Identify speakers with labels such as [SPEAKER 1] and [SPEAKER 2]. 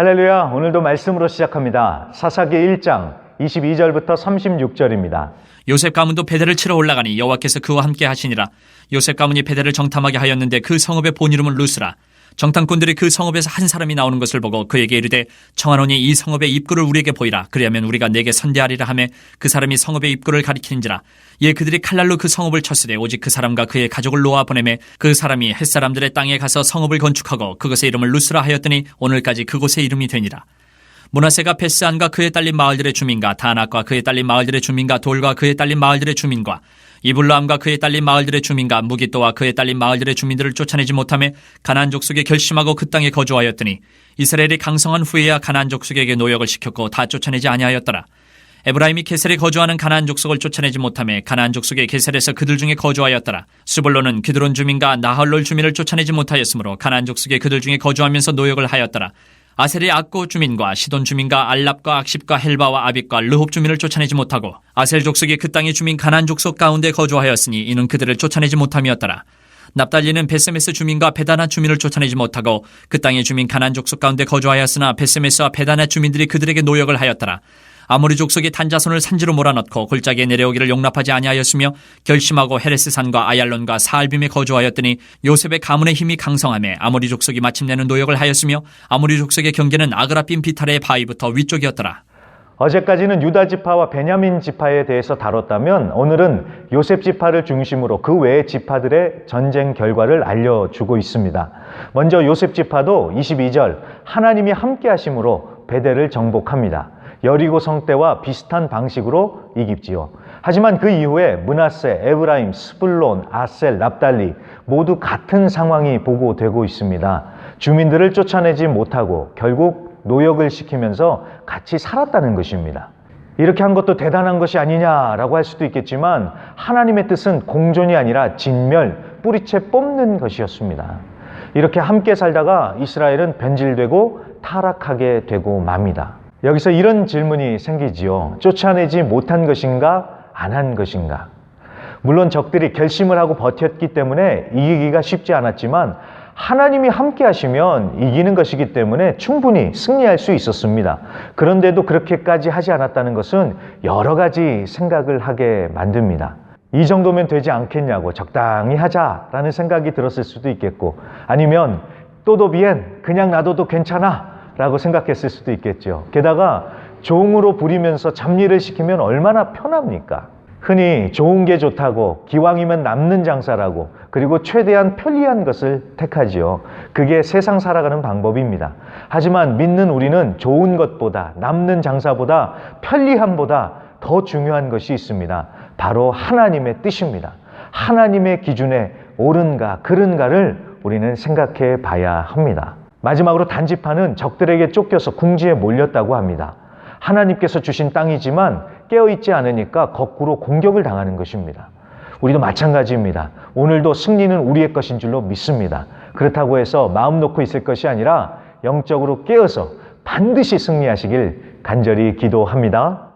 [SPEAKER 1] 할렐루야, 오늘도 말씀으로 시작합니다. 사사기 1장 22절부터 36절입니다.
[SPEAKER 2] 요셉 가문도 베델을 치러 올라가니 여호와께서 그와 함께 하시니라. 요셉 가문이 베델을 정탐하게 하였는데 그 성읍의 본 이름은 루스라. 정탐꾼들이 그 성읍에서 한 사람이 나오는 것을 보고 그에게 이르되 청하노니 이 성읍의 입구를 우리에게 보이라. 그리하면 우리가 내게 선대하리라 하매 그 사람이 성읍의 입구를 가리키는지라. 이에 그들이 칼날로 그 성읍을 쳤으되 오직 그 사람과 그의 가족을 놓아 보내매 그 사람이 햇사람들의 땅에 가서 성읍을 건축하고 그것의 이름을 루스라 하였더니 오늘까지 그곳의 이름이 되니라. 므낫세가 베스안과 그의 딸린 마을들의 주민과 다낙과 그의 딸린 마을들의 주민과 돌과 그의 딸린 마을들의 주민과 이블람과 그의 딸린 마을들의 주민과 무기또와 그의 딸린 마을들의 주민들을 쫓아내지 못하며 가나안 족속에 결심하고 그 땅에 거주하였더니 이스라엘이 강성한 후에야 가나안 족속에게 노역을 시켰고 다 쫓아내지 아니하였더라. 에브라임이 게셀에 거주하는 가나안 족속을 쫓아내지 못하며 가나안 족속의 게셀에서 그들 중에 거주하였더라. 스불론은 기드론 주민과 나할롤 주민을 쫓아내지 못하였으므로 가나안 족속의 그들 중에 거주하면서 노역을 하였더라. 아셀이 악고 주민과 시돈 주민과 알랍과 악십과 헬바와 아빅과 르홉 주민을 쫓아내지 못하고 아셀 족속이 그 땅의 주민 가나안 족속 가운데 거주하였으니 이는 그들을 쫓아내지 못함이었더라. 납달리는 베세메스 주민과 베다나 주민을 쫓아내지 못하고 그 땅의 주민 가나안 족속 가운데 거주하였으나 베세메스와 베다나 주민들이 그들에게 노역을 하였더라. 아모리 족속이 단자손을 산지로 몰아넣고 골짜기에 내려오기를 용납하지 아니하였으며 결심하고 헤레스산과 아얄론과 사알빔에 거주하였더니 요셉의 가문의 힘이 강성하며 아모리 족속이 마침내는 노역을 하였으며 아모리 족속의 경계는 아그라빔 비탈의 바위부터 위쪽이었더라.
[SPEAKER 1] 어제까지는 유다 지파와 베냐민 지파에 대해서 다뤘다면 오늘은 요셉 지파를 중심으로 그 외의 지파들의 전쟁 결과를 알려주고 있습니다. 먼저 요셉 지파도 22절 하나님이 함께 하심으로 베델을 정복합니다. 여리고 성 때와 비슷한 방식으로 이깁지요. 하지만 그 이후에 므낫세, 에브라임, 스불론, 아셀, 납달리 모두 같은 상황이 보고되고 있습니다. 주민들을 쫓아내지 못하고 결국 노역을 시키면서 같이 살았다는 것입니다. 이렇게 한 것도 대단한 것이 아니냐라고 할 수도 있겠지만 하나님의 뜻은 공존이 아니라 진멸, 뿌리채 뽑는 것이었습니다. 이렇게 함께 살다가 이스라엘은 변질되고 타락하게 되고 맙니다. 여기서 이런 질문이 생기지요. 쫓아내지 못한 것인가 안 한 것인가? 물론 적들이 결심을 하고 버텼기 때문에 이기기가 쉽지 않았지만 하나님이 함께 하시면 이기는 것이기 때문에 충분히 승리할 수 있었습니다. 그런데도 그렇게까지 하지 않았다는 것은 여러 가지 생각을 하게 만듭니다. 이 정도면 되지 않겠냐고 적당히 하자라는 생각이 들었을 수도 있겠고 아니면 또도비엔 그냥 놔둬도 괜찮아 라고 생각했을 수도 있겠죠. 게다가 종으로 부리면서 잡일을 시키면 얼마나 편합니까? 흔히 좋은 게 좋다고 기왕이면 남는 장사라고 그리고 최대한 편리한 것을 택하지요. 그게 세상 살아가는 방법입니다. 하지만 믿는 우리는 좋은 것보다 남는 장사보다 편리함보다 더 중요한 것이 있습니다. 바로 하나님의 뜻입니다. 하나님의 기준에 옳은가 그른가를 우리는 생각해 봐야 합니다. 마지막으로 단지파는 적들에게 쫓겨서 궁지에 몰렸다고 합니다. 하나님께서 주신 땅이지만 깨어있지 않으니까 거꾸로 공격을 당하는 것입니다. 우리도 마찬가지입니다. 오늘도 승리는 우리의 것인 줄로 믿습니다. 그렇다고 해서 마음 놓고 있을 것이 아니라 영적으로 깨어서 반드시 승리하시길 간절히 기도합니다.